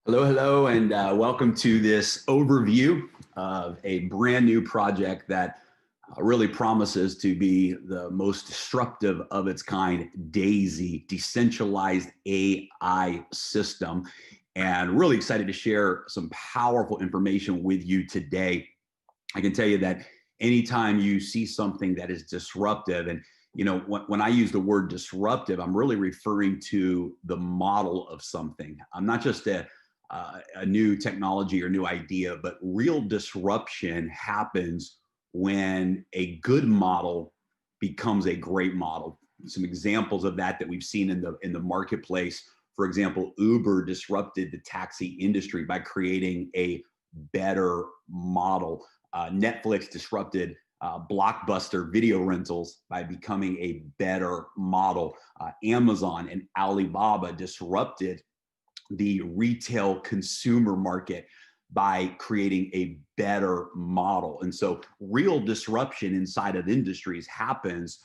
Hello, hello, and welcome to this overview of a brand new project that really promises to be the most disruptive of its kind, Daisy, decentralized AI system. And really excited to share some powerful information with you today. I can tell you that anytime you see something that is disruptive, and when I use the word disruptive, I'm really referring to the model of something. I'm not just a new technology or new idea, but real disruption happens when a good model becomes a great model. Some examples of that we've seen in the marketplace. For example, Uber disrupted the taxi industry by creating a better model. Netflix disrupted blockbuster video rentals by becoming a better model. Amazon and Alibaba disrupted the retail consumer market by creating a better model. And so real disruption inside of industries happens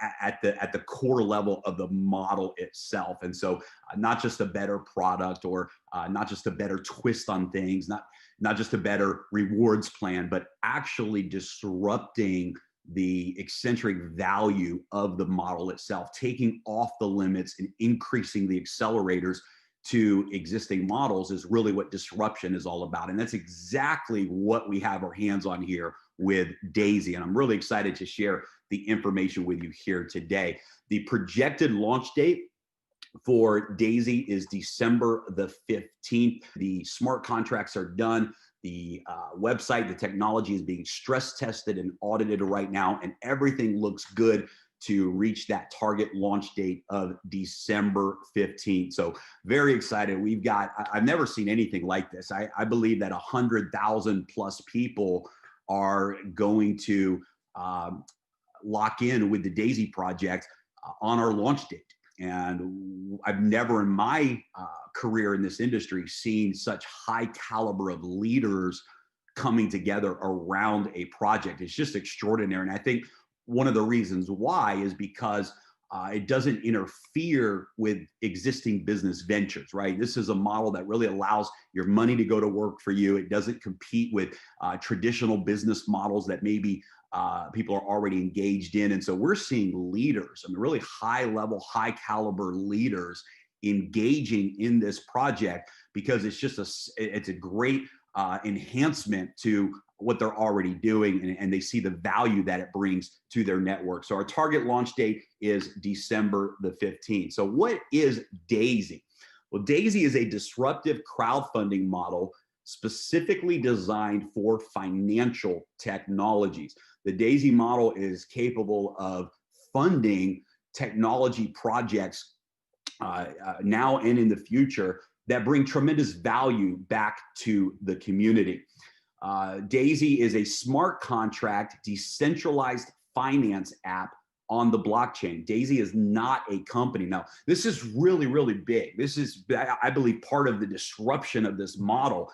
at the core level of the model itself. And so not just a better product or not just a better twist on things, not just a better rewards plan, but actually disrupting the eccentric value of the model itself, taking off the limits and increasing the accelerators to existing models is really what disruption is all about. And that's exactly what we have our hands on here with Daisy. And I'm really excited to share the information with you here today. The projected launch date for Daisy is December the 15th. The smart contracts are done. The website, the technology is being stress tested and audited right now, and everything looks good to reach that target launch date of December 15th. So very excited. I've never seen anything like this. I believe that 100,000 plus people are going to lock in with the Daisy project on our launch date. And I've never in my career in this industry seen such high caliber of leaders coming together around a project. It's just extraordinary. And I think one of the reasons why is because it doesn't interfere with existing business ventures, right? This is a model that really allows your money to go to work for you. It doesn't compete with traditional business models that maybe people are already engaged in. And so we're seeing leaders, really high level, high caliber leaders engaging in this project because it's a great enhancement to what they're already doing, and they see the value that it brings to their network. So our target launch date is December the 15th. So what is Daisy? Well, Daisy is a disruptive crowdfunding model specifically designed for financial technologies. The Daisy model is capable of funding technology projects now and in the future that bring tremendous value back to the community. Daisy is a smart contract, decentralized finance app on the blockchain. Daisy is not a company. Now, this is really, really big. This is, I believe, part of the disruption of this model.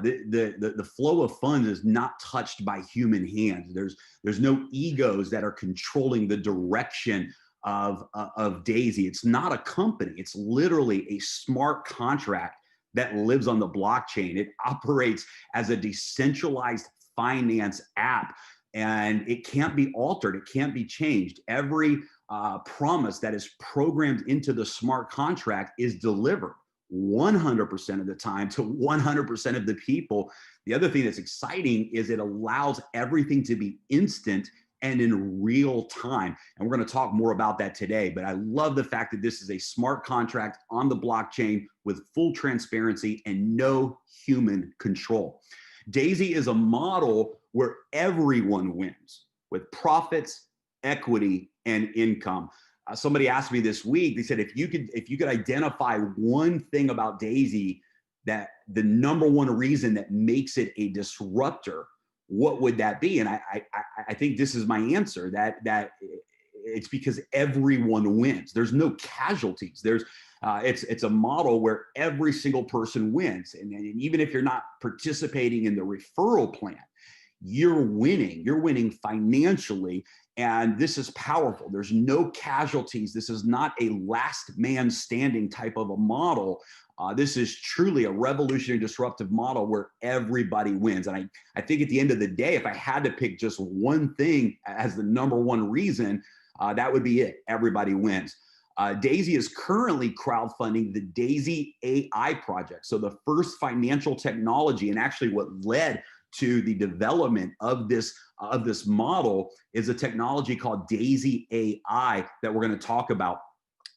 The flow of funds is not touched by human hands. There's no egos that are controlling the direction of Daisy. It's not a company. It's literally a smart contract that lives on the blockchain. It operates as a decentralized finance app, and it can't be altered. It can't be changed. Every promise that is programmed into the smart contract is delivered 100% of the time to 100% of the people. The other thing that's exciting is it allows everything to be instant and in real time. And we're going to talk more about that today. But I love the fact that this is a smart contract on the blockchain with full transparency and no human control. Daisy is a model where everyone wins with profits, equity, and income. Somebody asked me this week, they said, if you could identify one thing about Daisy, that the number one reason that makes it a disruptor, what would that be? And I think this is my answer, that it's because everyone wins. There's no casualties. It's a model where every single person wins. And even if you're not participating in the referral plan, you're winning. You're winning financially. And this is powerful. There's no casualties. This is not a last man standing type of a model. This is truly a revolutionary disruptive model where everybody wins. And I think at the end of the day, if I had to pick just one thing as the number one reason, that would be it. Everybody wins. Daisy is currently crowdfunding the Daisy AI project. So the first financial technology, and actually what led to the development of this model, is a technology called Daisy AI that we're going to talk about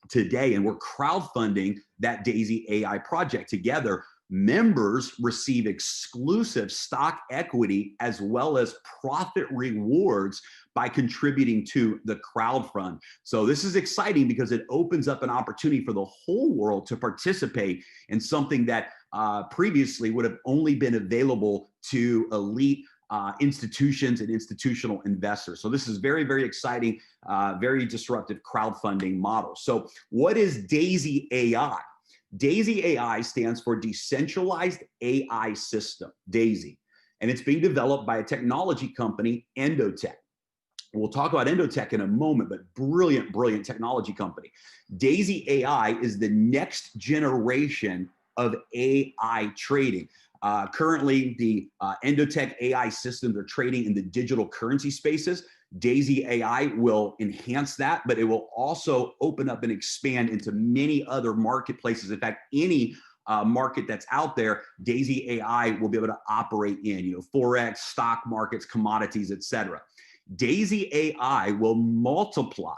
today. And we're crowdfunding that Daisy AI project together. Members receive exclusive stock equity as well as profit rewards by contributing to the crowd fund. So this is exciting because it opens up an opportunity for the whole world to participate in something that previously would have only been available to elite institutions and institutional investors. So this is very, very exciting, very disruptive crowdfunding model. So what is Daisy AI? Daisy AI stands for Decentralized AI System, Daisy, and it's being developed by a technology company, Endotech. We'll talk about Endotech in a moment, but brilliant, brilliant technology company. Daisy AI is the next generation of AI trading. Currently, the Endotech AI systems are trading in the digital currency spaces. Daisy AI will enhance that, but it will also open up and expand into many other marketplaces. In fact, any market that's out there, Daisy AI will be able to operate in, Forex, stock markets, commodities, etc. Daisy AI will multiply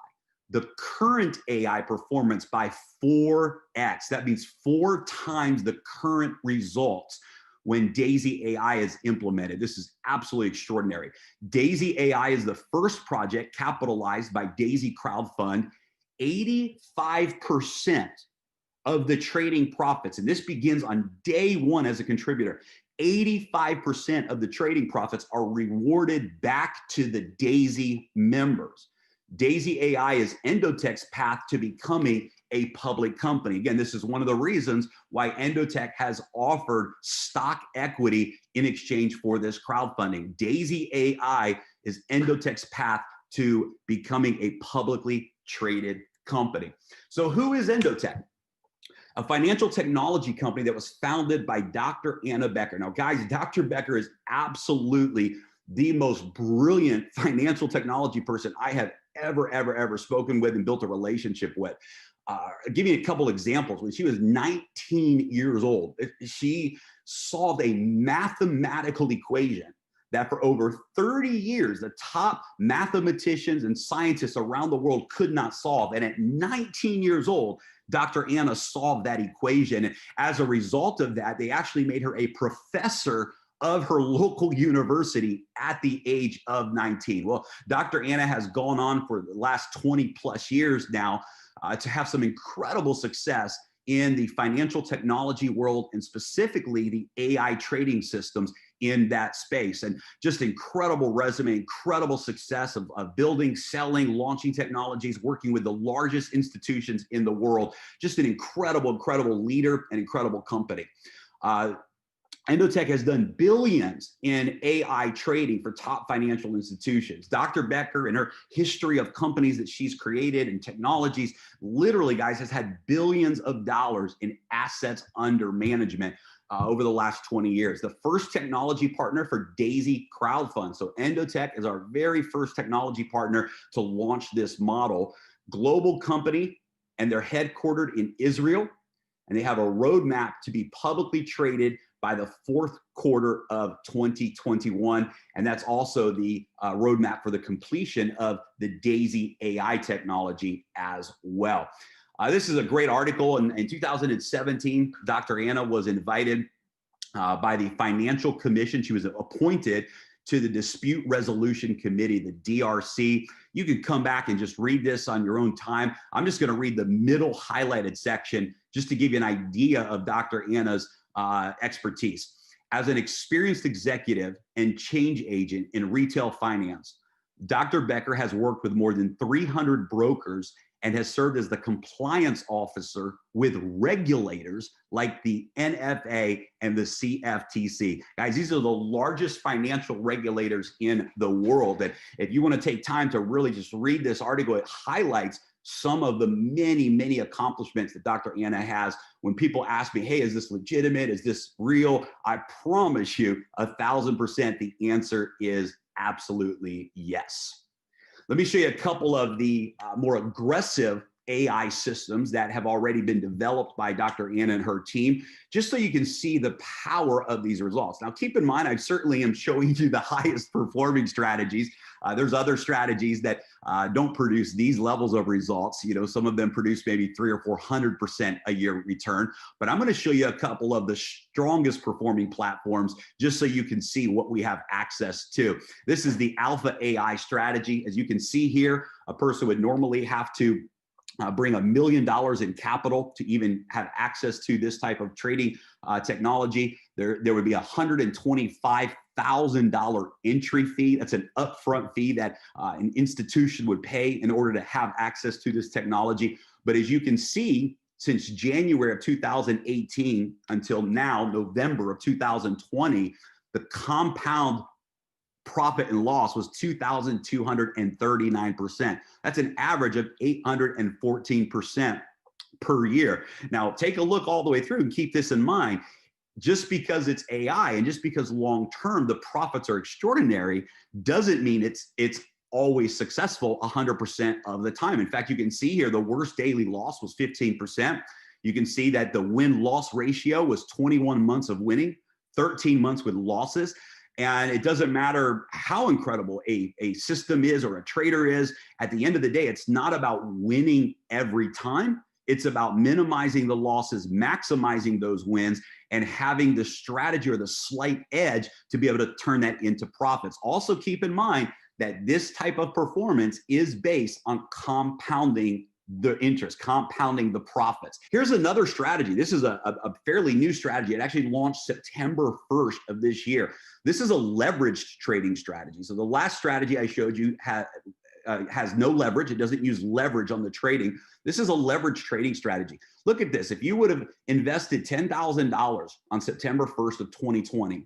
the current AI performance by 4x. That means 4 times the current results when Daisy AI is implemented. This is absolutely extraordinary. Daisy AI is the first project capitalized by Daisy Crowdfund. 85% of the trading profits, and this begins on day one as a contributor, 85% of the trading profits are rewarded back to the Daisy members. Daisy AI is Endotech's path to becoming a public company. Again, this is one of the reasons why Endotech has offered stock equity in exchange for this crowdfunding. Daisy AI is Endotech's path to becoming a publicly traded company. So who is Endotech? A financial technology company that was founded by Dr. Anna Becker. Now, guys, Dr. Becker is absolutely the most brilliant financial technology person I have ever spoken with and built a relationship with. I'll give you a couple examples. When she was 19 years old, she solved a mathematical equation that for over 30 years, the top mathematicians and scientists around the world could not solve. And at 19 years old, Dr. Anna solved that equation. And as a result of that, they actually made her a professor of her local university at the age of 19. Well, Dr. Anna has gone on for the last 20 plus years now to have some incredible success in the financial technology world and specifically the AI trading systems in that space. And just incredible resume, incredible success of building, selling, launching technologies, working with the largest institutions in the world. Just an incredible leader and incredible company. Endotech has done billions in AI trading for top financial institutions. Dr. Becker, in her history of companies that she's created and technologies, literally, guys, has had billions of dollars in assets under management over the last 20 years. The first technology partner for Daisy Crowdfund. So Endotech is our very first technology partner to launch this model. Global company, and they're headquartered in Israel, and they have a roadmap to be publicly traded by the fourth quarter of 2021. And that's also the roadmap for the completion of the Daisy AI technology as well. This is a great article. In 2017, Dr. Anna was invited by the Financial Commission. She was appointed to the Dispute Resolution Committee, the DRC. You can come back and just read this on your own time. I'm just gonna read the middle highlighted section just to give you an idea of Dr. Anna's expertise. As an experienced executive and change agent in retail finance, Dr. Becker has worked with more than 300 brokers and has served as the compliance officer with regulators like the NFA and the CFTC. Guys, these are the largest financial regulators in the world. That if you want to take time to really just read this article, it highlights some of the many, many accomplishments that Dr. Anna has. When people ask me, hey, is this legitimate? Is this real? I promise you 1,000% the answer is absolutely yes. Let me show you a couple of the more aggressive AI systems that have already been developed by Dr. Anna and her team, just so you can see the power of these results. Now, keep in mind, I certainly am showing you the highest performing strategies. There's other strategies that don't produce these levels of results. You know, some of them produce maybe 300 or 400% a year return, but I'm going to show you a couple of the strongest performing platforms just so you can see what we have access to. This is the Alpha AI strategy. As you can see here, a person would normally have to bring $1 million in capital to even have access to this type of trading technology. There would be $125,000 entry fee. That's an upfront fee that an institution would pay in order to have access to this technology. But as you can see, since January of 2018 until now, November of 2020, the compound profit and loss was 2,239%. That's an average of 814% per year. Now, take a look all the way through and keep this in mind. Just because it's AI and just because long-term the profits are extraordinary doesn't mean it's always successful 100% of the time. In fact, you can see here the worst daily loss was 15%. You can see that the win-loss ratio was 21 months of winning, 13 months with losses. And it doesn't matter how incredible a system is or a trader is. At the end of the day, it's not about winning every time. It's about minimizing the losses, maximizing those wins, and having the strategy or the slight edge to be able to turn that into profits. Also keep in mind that this type of performance is based on compounding the interest, compounding the profits. Here's another strategy. This is a fairly new strategy. It actually launched September 1st of this year. This is a leveraged trading strategy. So the last strategy I showed you has no leverage. It doesn't use leverage on the trading. This is a leveraged trading strategy. Look at this. If you would have invested $10,000 on September 1st of 2020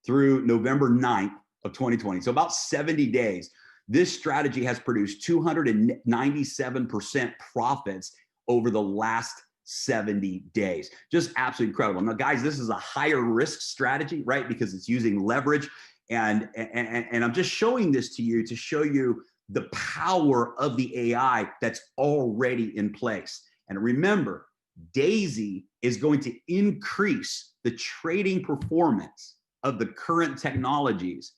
through November 9th of 2020, so about 70 days, this strategy has produced 297% profits over the last 70 days. Just absolutely incredible. Now, guys, this is a higher risk strategy, right? Because it's using leverage. And I'm just showing this to you to show you the power of the AI that's already in place. And remember, Daisy is going to increase the trading performance of the current technologies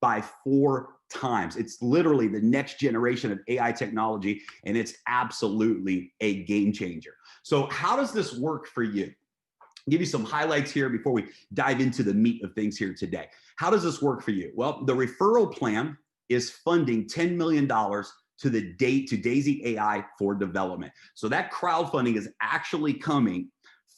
by 4 times. It's literally the next generation of AI technology, and it's absolutely a game changer. So how does this work for you? I'll give you some highlights here before we dive into the meat of things here today. How does this work for you? Well, the referral plan is funding $10 million to Daisy AI for development. So that crowdfunding is actually coming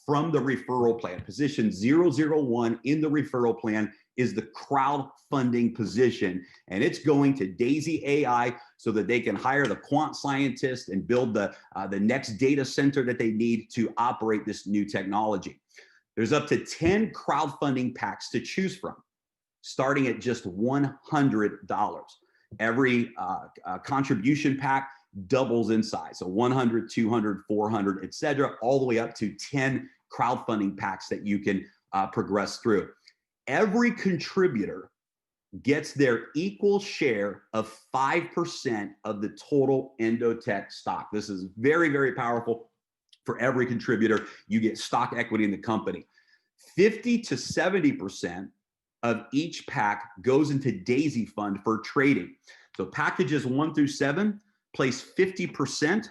from the referral plan. Position 001 in the referral plan is the crowdfunding position, and it's going to Daisy AI so that they can hire the quant scientists and build the next data center that they need to operate this new technology. There's up to 10 crowdfunding packs to choose from, starting at just $100. Every contribution pack doubles in size. So 100, 200, 400, et cetera, all the way up to 10 crowdfunding packs that you can progress through. Every contributor gets their equal share of 5% of the total Endotech stock. This is very, very powerful. For every contributor, you get stock equity in the company. 50 to 70% of each pack goes into Daisy Fund for trading. So packages 1 through 7 place 50%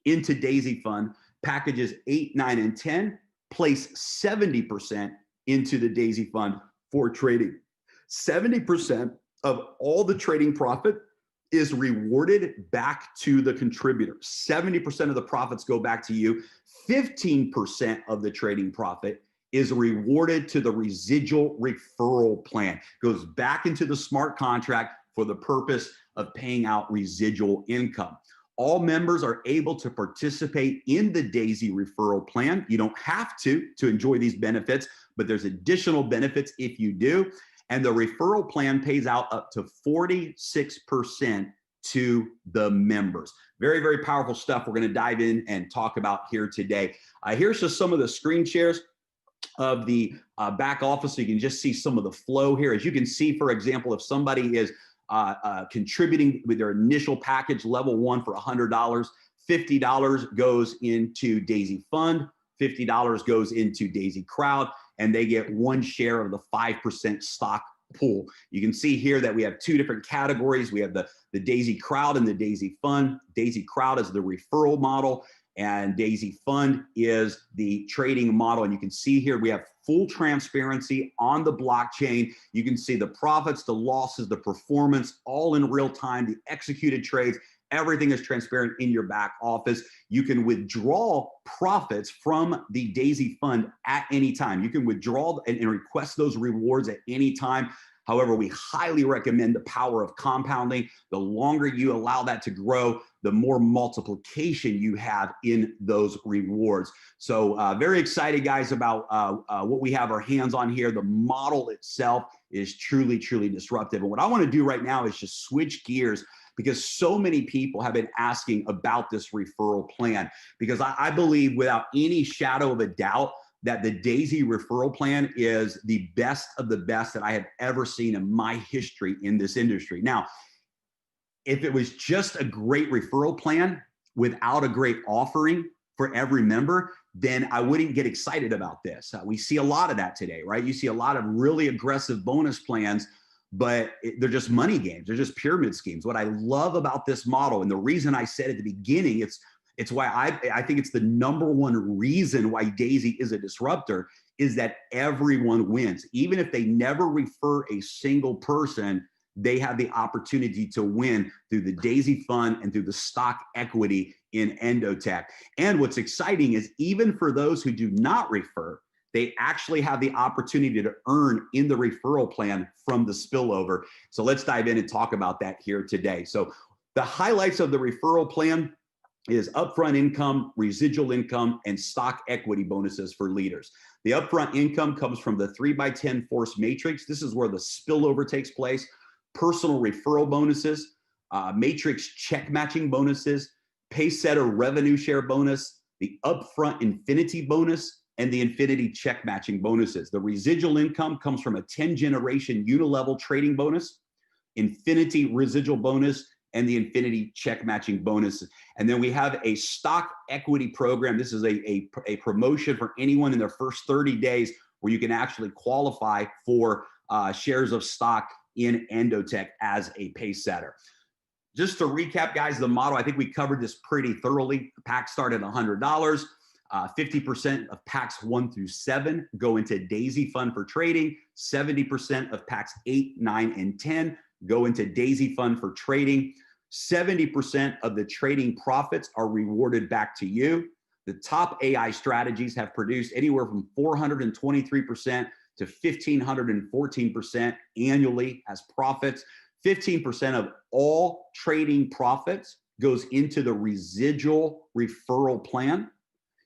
into Daisy Fund. Packages 8, 9, and 10 place 70% into the Daisy Fund for trading. 70% of all the trading profit is rewarded back to the contributor. 70% of the profits go back to you. 15% of the trading profit is rewarded to the residual referral plan. Goes back into the smart contract for the purpose of paying out residual income. All members are able to participate in the Daisy referral plan. You don't have to enjoy these benefits, but there's additional benefits if you do. And the referral plan pays out up to 46% to the members. Very, very powerful stuff we're going to dive in and talk about here today. Here's just some of the screen shares of the back office, so you can just see some of the flow here. As you can see, for example, if somebody is contributing with their initial package, level 1 for $100, $50 goes into Daisy Fund, $50 goes into Daisy Crowd, and they get 1 share of the 5% stock pool. You can see here that we have 2 different categories. We have the Daisy Crowd and the Daisy Fund. Daisy Crowd is the referral model, and Daisy Fund is the trading model. And you can see here we have full transparency on the blockchain. You can see the profits, the losses, the performance, all in real time, the executed trades. Everything is transparent in your back office. You can withdraw profits from the Daisy Fund at any time. You can withdraw and request those rewards at any time. However, we highly recommend the power of compounding. The longer you allow that to grow, the more multiplication you have in those rewards. So very excited, guys, about what we have our hands on here. The model itself is truly, truly disruptive. And what I want to do right now is just switch gears, because so many people have been asking about this referral plan, because I believe without any shadow of a doubt that the Daisy referral plan is the best of the best that I have ever seen in my history in this industry. Now, if it was just a great referral plan without a great offering for every member, then I wouldn't get excited about this. We see a lot of that today, right? You see a lot of really aggressive bonus plans, but they're just money games. They're just pyramid schemes. What I love about this model, and the reason I said at the beginning, it's why I think it's the #1 reason why Daisy is a disruptor, is that everyone wins. Even if they never refer a single person, they have the opportunity to win through the Daisy Fund and through the stock equity in Endotech. And what's exciting is even for those who do not refer, they actually have the opportunity to earn in the referral plan from the spillover. So let's dive in and talk about that here today. So the highlights of the referral plan is upfront income, residual income, and stock equity bonuses for leaders. The upfront income comes from the 3x10 force matrix. This is where the spillover takes place. Personal referral bonuses, matrix check matching bonuses, Paysetter revenue share bonus, the upfront infinity bonus, and the infinity check matching bonuses. The residual income comes from a 10-generation unilevel trading bonus, infinity residual bonus, and the infinity check matching bonus. And then we have a stock equity program. This is a promotion for anyone in their first 30 days where you can actually qualify for shares of stock in Endotech as a Paysetter. Just to recap, guys, the model, I think we covered this pretty thoroughly. Packs start at $100. 50% of packs 1 through 7 go into Daisy Fund for trading. 70% of packs 8, 9, and 10 go into Daisy Fund for trading. 70% of the trading profits are rewarded back to you. The top AI strategies have produced anywhere from 423% to 1,514% annually as profits. 15% of all trading profits goes into the residual referral plan.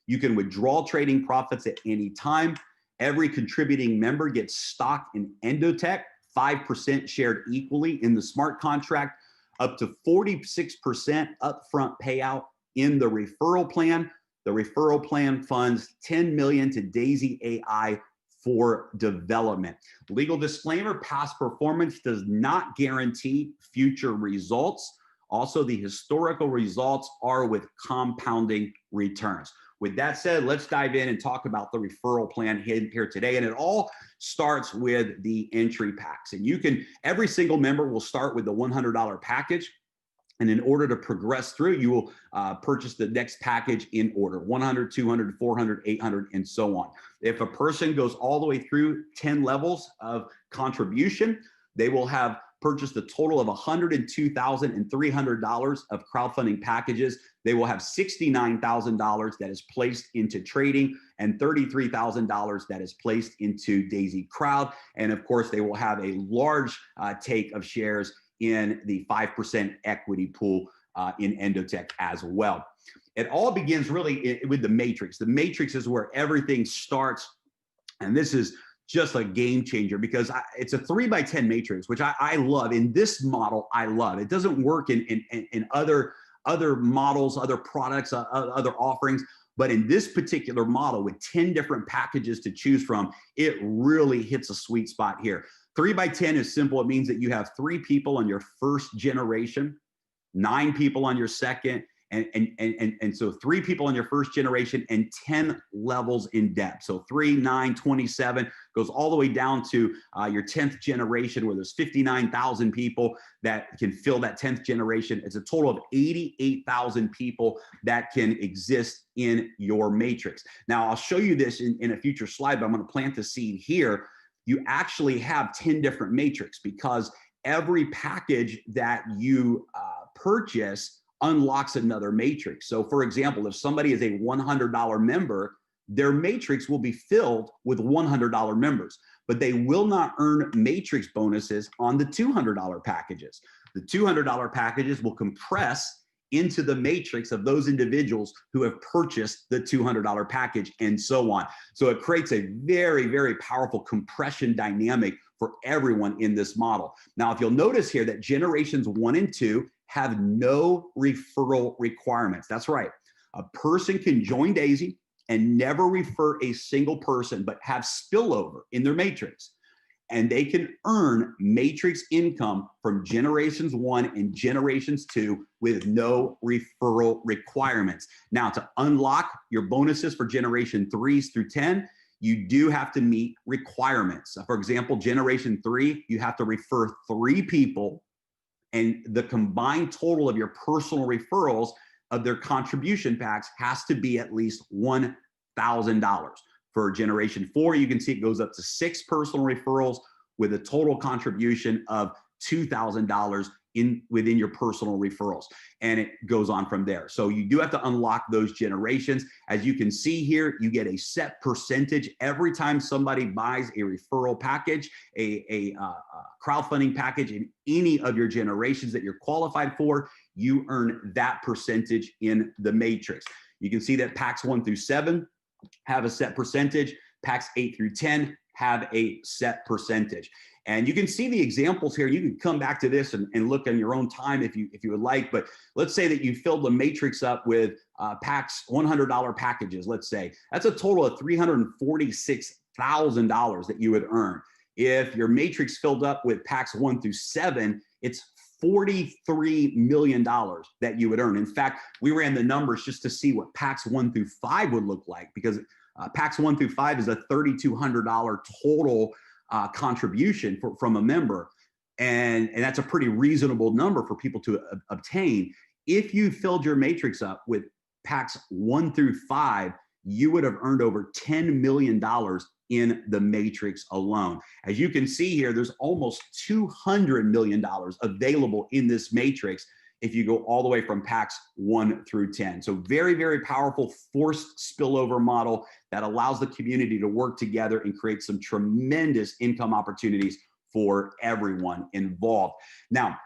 You can withdraw trading profits at any time. Every contributing member gets stock in Endotech, 5% shared equally in the smart contract, up to 46% upfront payout in the referral plan. The referral plan funds $10 million to Daisy AI for development. Legal disclaimer: past performance does not guarantee future results. Also, the historical results are with compounding returns. With that said, let's dive in and talk about the referral plan here today. And it all starts with the entry packs. And you can, every single member will start with the $100 package. And in order to progress through, you will purchase the next package in order: 100, 200, 400, 800, and so on. If a person goes all the way through 10 levels of contribution, they will have purchased a total of $102,300 of crowdfunding packages. They will have $69,000 that is placed into trading and $33,000 that is placed into Daisy Crowd. And of course, they will have a large take of shares in the 5% equity pool in Endotech as well. It all begins really with the matrix. The matrix is where everything starts. And this is just a game changer because it's a 3x10 matrix, which I love. In this model, I love. It doesn't work in other other models, other products, other offerings. But in this particular model with 10 different packages to choose from, it really hits a sweet spot here. 3 by 10 is simple. It means that you have 3 people on your first generation, 9 people on your second, and so 3 people on your first generation and 10 levels in depth. So 3, 9, 27 goes all the way down to your 10th generation, where there's 59,000 people that can fill that 10th generation. It's a total of 88,000 people that can exist in your matrix. Now, I'll show you this in a future slide, but I'm going to plant the seed here. You actually have 10 different matrix, because every package that you purchase unlocks another matrix. So for example, if somebody is a $100 member, their matrix will be filled with $100 members, but they will not earn matrix bonuses on the $200 packages. The $200 packages will compress into the matrix of those individuals who have purchased the $200 package, and so on. So it creates a very, very powerful compression dynamic for everyone in this model. Now, if you'll notice here that generations 1 and 2 have no referral requirements. That's right. A person can join Daisy and never refer a single person, but have spillover in their matrix. And they can earn matrix income from generations 1 and generations 2 with no referral requirements. Now, to unlock your bonuses for generation 3s through 10, you do have to meet requirements. For example, generation 3, you have to refer 3 people, and the combined total of your personal referrals of their contribution packs has to be at least $1,000. For generation 4, you can see it goes up to 6 personal referrals with a total contribution of $2,000 within your personal referrals, and it goes on from there. So you do have to unlock those generations. As you can see here, you get a set percentage every time somebody buys a referral package, a crowdfunding package in any of your generations that you're qualified for. You earn that percentage in the matrix. You can see that packs 1 through 7 have a set percentage. Packs 8 through 10 have a set percentage. And you can see the examples here. You can come back to this and look on your own time if you would like. But let's say that you filled the matrix up with packs, $100 packages, let's say. That's a total of $346,000 that you would earn. If your matrix filled up with packs 1 through 7, it's $43 million that you would earn. In fact, we ran the numbers just to see what packs 1 through 5 would look like, because packs 1 through 5 is a $3,200 total contribution from a member. And that's a pretty reasonable number for people to obtain. If you filled your matrix up with packs 1 through 5, you would have earned over $10 million in the matrix alone. As you can see here, there's almost $200 million available in this matrix if you go all the way from packs 1 through 10. So very, very powerful forced spillover model that allows the community to work together and create some tremendous income opportunities for everyone involved. Now,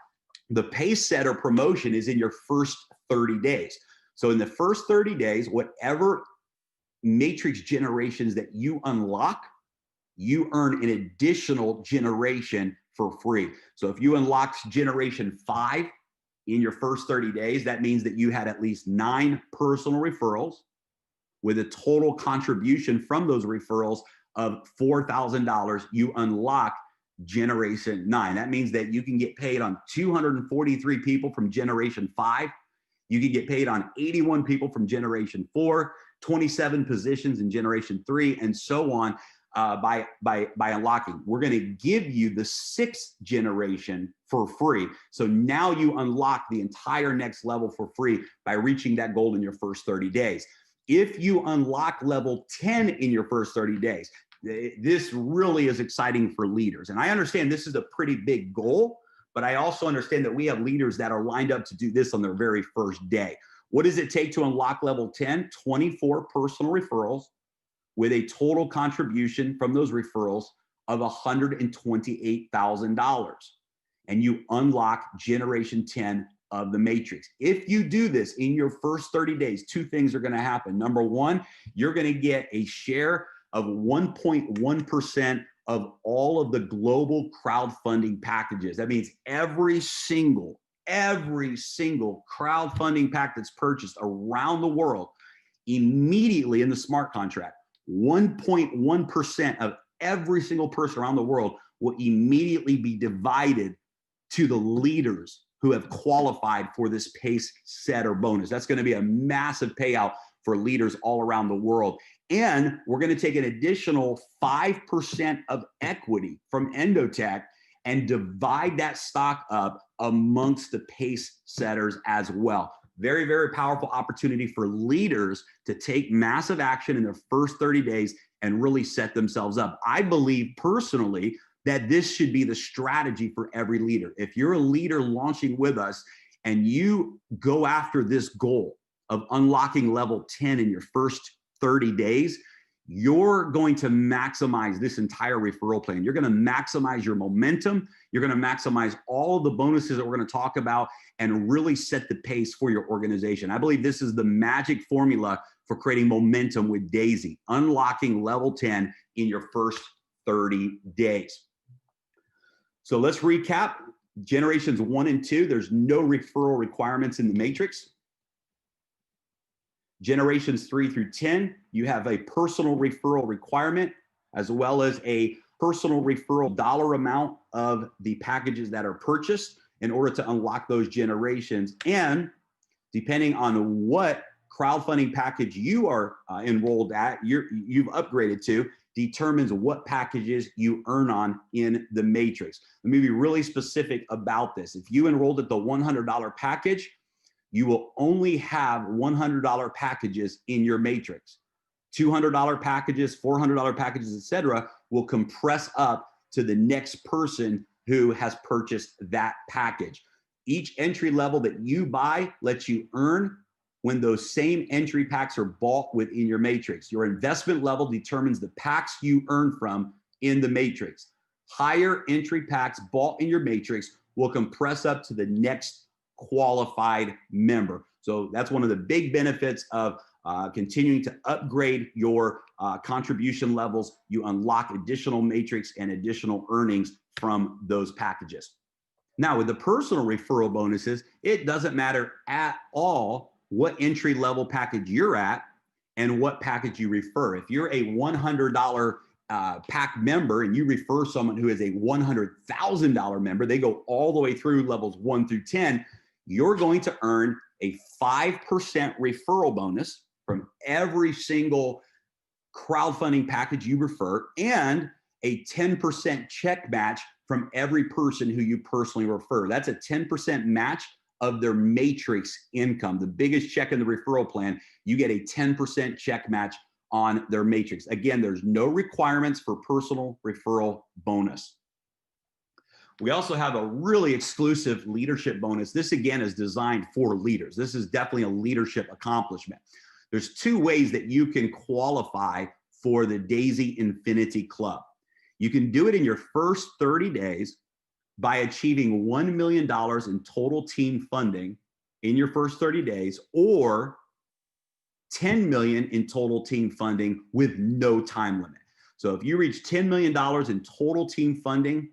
the pace setter promotion is in your first 30 days. So in the first 30 days, whatever matrix generations that you unlock, you earn an additional generation for free. So if you unlocked generation 5 in your first 30 days, that means that you had at least 9 personal referrals with a total contribution from those referrals of $4,000. You unlock generation 9. That means that you can get paid on 243 people from generation 5. You can get paid on 81 people from generation 4, 27 positions in generation 3, and so on by unlocking. We're going to give you the 6th generation for free. So now you unlock the entire next level for free by reaching that goal in your first 30 days. If you unlock level 10 in your first 30 days, this really is exciting for leaders. And I understand this is a pretty big goal, but I also understand that we have leaders that are lined up to do this on their very first day. What does it take to unlock level 10? 24 personal referrals with a total contribution from those referrals of $128,000. And you unlock generation 10 of the matrix. If you do this in your first 30 days, 2 things are going to happen. Number 1, you're going to get a share of 1.1% of all of the global crowdfunding packages. That means every single every single crowdfunding pack that's purchased around the world immediately in the smart contract. 1.1% of every single person around the world will immediately be divided to the leaders who have qualified for this pace setter bonus. That's going to be a massive payout for leaders all around the world. And we're going to take an additional 5% of equity from Endotech and divide that stock up amongst the pace setters as well. Very, very powerful opportunity for leaders to take massive action in their first 30 days and really set themselves up. I believe personally that this should be the strategy for every leader. If you're a leader launching with us and you go after this goal of unlocking level 10 in your first 30 days, you're going to maximize this entire referral plan. You're going to maximize your momentum. You're going to maximize all of the bonuses that we're going to talk about and really set the pace for your organization. I believe this is the magic formula for creating momentum with Daisy, unlocking level 10 in your first 30 days. So let's recap. Generations 1 and 2, there's no referral requirements in the matrix. Generations 3 through 10, you have a personal referral requirement, as well as a personal referral dollar amount of the packages that are purchased in order to unlock those generations. And depending on what crowdfunding package you are enrolled at, you've upgraded to, determines what packages you earn on in the matrix. Let me be really specific about this. If you enrolled at the $100 package, you will only have $100 packages in your matrix. $200 packages, $400 packages, etc., will compress up to the next person who has purchased that package. Each entry level that you buy lets you earn when those same entry packs are bought within your matrix. Your investment level determines the packs you earn from in the matrix. Higher entry packs bought in your matrix will compress up to the next qualified member. So that's one of the big benefits of continuing to upgrade your contribution levels. You unlock additional matrix and additional earnings from those packages. Now, with the personal referral bonuses, it doesn't matter at all what entry level package you're at and what package you refer. If you're a $100 pack member and you refer someone who is a $100,000 member, they go all the way through levels 1 through 10, you're going to earn a 5% referral bonus from every single crowdfunding package you refer and a 10% check match from every person who you personally refer. That's a 10% match of their matrix income. The biggest check in the referral plan, you get a 10% check match on their matrix. Again, there's no requirements for personal referral bonus. We also have a really exclusive leadership bonus. This again is designed for leaders. This is definitely a leadership accomplishment. There's 2 ways that you can qualify for the Daisy Infinity Club. You can do it in your first 30 days by achieving $1 million in total team funding in your first 30 days, or $10 million in total team funding with no time limit. So if you reach $10 million in total team funding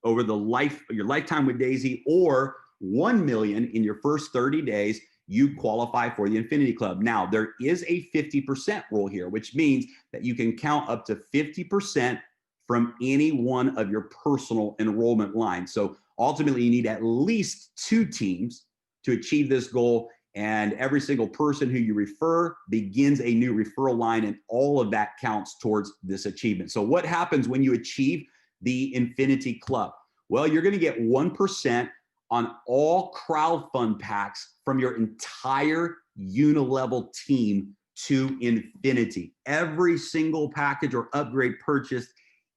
over your lifetime with Daisy, or $1 million in your first 30 days, you qualify for the Infinity Club. Now, there is a 50% rule here, which means that you can count up to 50% from any one of your personal enrollment lines. So ultimately, you need at least 2 teams to achieve this goal, and every single person who you refer begins a new referral line, and all of that counts towards this achievement. So what happens when you achieve the Infinity Club? Well, you're going to get 1% on all crowdfund packs from your entire unilevel team to infinity. Every single package or upgrade purchased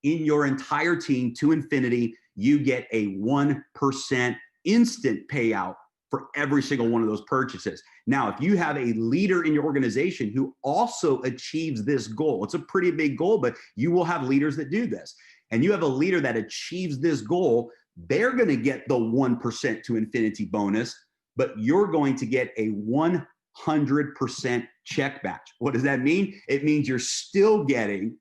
in your entire team to infinity, you get a 1% instant payout for every single one of those purchases. Now, if you have a leader in your organization who also achieves this goal, it's a pretty big goal, but you will have leaders that do this, and you have a leader that achieves this goal, they're going to get the 1% to infinity bonus, but you're going to get a 100% check match. What does that mean? It means you're still getting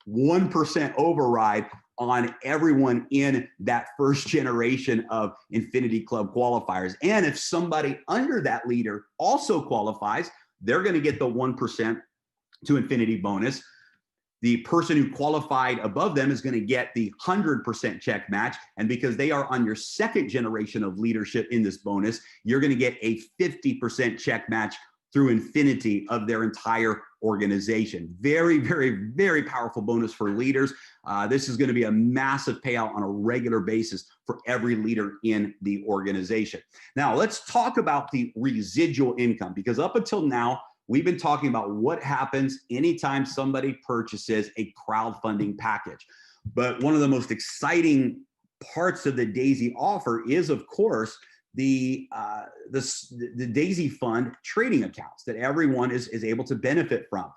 1% override on everyone in that first generation of Infinity Club qualifiers. And if somebody under that leader also qualifies, they're going to get the 1% to Infinity bonus. The person who qualified above them is going to get the 100% check match. And because they are on your second generation of leadership in this bonus, you're going to get a 50% check match through Infinity of their entire organization. Very, very, very powerful bonus for leaders. This is going to be a massive payout on a regular basis for every leader in the organization. Now, let's talk about the residual income, because up until now, we've been talking about what happens anytime somebody purchases a crowdfunding package. But one of the most exciting parts of the Daisy offer is, of course, the Daisy Fund trading accounts that everyone is able to benefit from.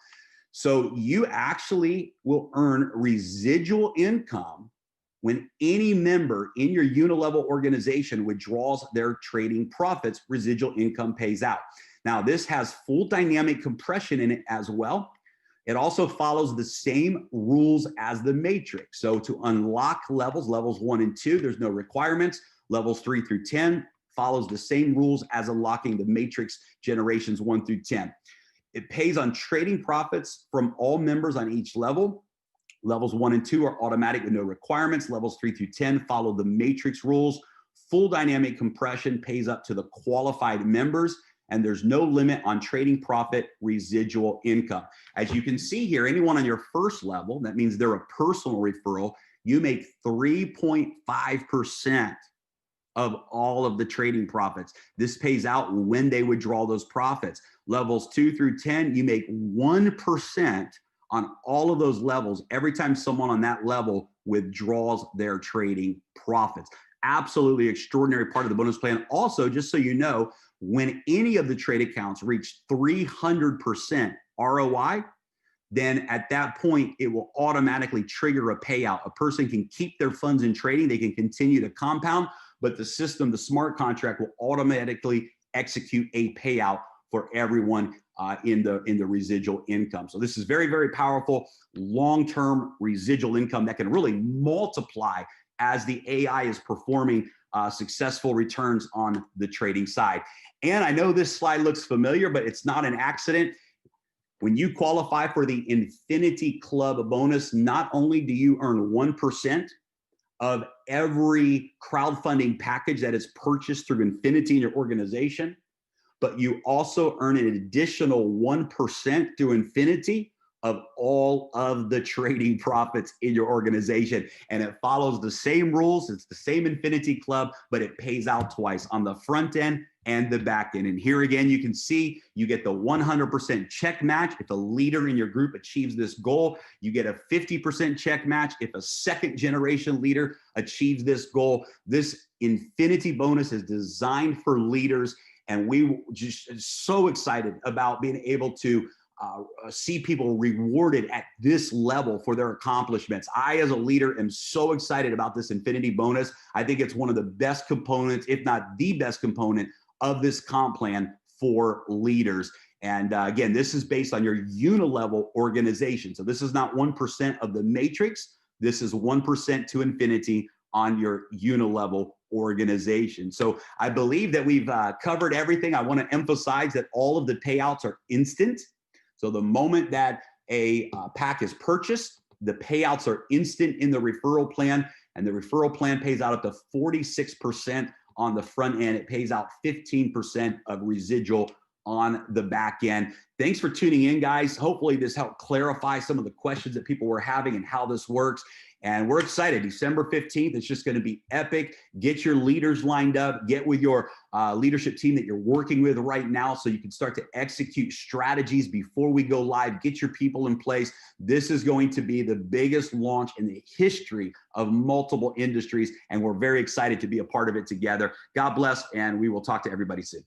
So you actually will earn residual income when any member in your unilevel organization withdraws their trading profits. Residual income pays out. Now, this has full dynamic compression in it as well. It also follows the same rules as the matrix. So to unlock levels 1 and 2, there's no requirements. Levels 3 through 10 follows the same rules as unlocking the matrix generations 1 through 10. It pays on trading profits from all members on each level. Levels 1 and 2 are automatic with no requirements. Levels 3 through 10 follow the matrix rules. Full dynamic compression pays up to the qualified members, and there's no limit on trading profit residual income. As you can see here, anyone on your first level, that means they're a personal referral, you make 3.5% of all of the trading profits. This pays out when they withdraw those profits. Levels 2 through 10, you make 1% on all of those levels every time someone on that level withdraws their trading profits. Absolutely extraordinary part of the bonus plan. Also, just so you know, when any of the trade accounts reach 300% ROI, then at that point, it will automatically trigger a payout. A person can keep their funds in trading. They can continue to compound, but the system, the smart contract, will automatically execute a payout for everyone in the residual income. So this is very, very powerful long-term residual income that can really multiply as the AI is performing successful returns on the trading side. And I know this slide looks familiar, but it's not an accident. When you qualify for the Infinity Club bonus, not only do you earn 1% of every crowdfunding package that is purchased through Infinity in your organization, but you also earn an additional 1% through Infinity of all of the trading profits in your organization. And it follows the same rules. It's the same Infinity Club, but it pays out twice, on the front end and the back end. And here again, you can see you get the 100% check match if a leader in your group achieves this goal. You get a 50% check match if a second generation leader achieves this goal. This Infinity bonus is designed for leaders, and we just so excited about being able to see people rewarded at this level for their accomplishments. I, as a leader, am so excited about this Infinity bonus. I think it's one of the best components, if not the best component, of this comp plan for leaders. And again, this is based on your unilevel organization. So this is not 1% of the matrix. This is 1% to Infinity on your unilevel organization. So I believe that we've covered everything. I want to emphasize that all of the payouts are instant. So the moment that a pack is purchased, the payouts are instant in the referral plan, and the referral plan pays out up to 46% on the front end. It pays out 15% of residual on the back end. Thanks for tuning in, guys. Hopefully this helped clarify some of the questions that people were having and how this works. And we're excited. December 15th, it's just going to be epic. Get your leaders lined up. Get with your leadership team that you're working with right now so you can start to execute strategies before we go live. Get your people in place. This is going to be the biggest launch in the history of multiple industries, and we're very excited to be a part of it together. God bless, and we will talk to everybody soon.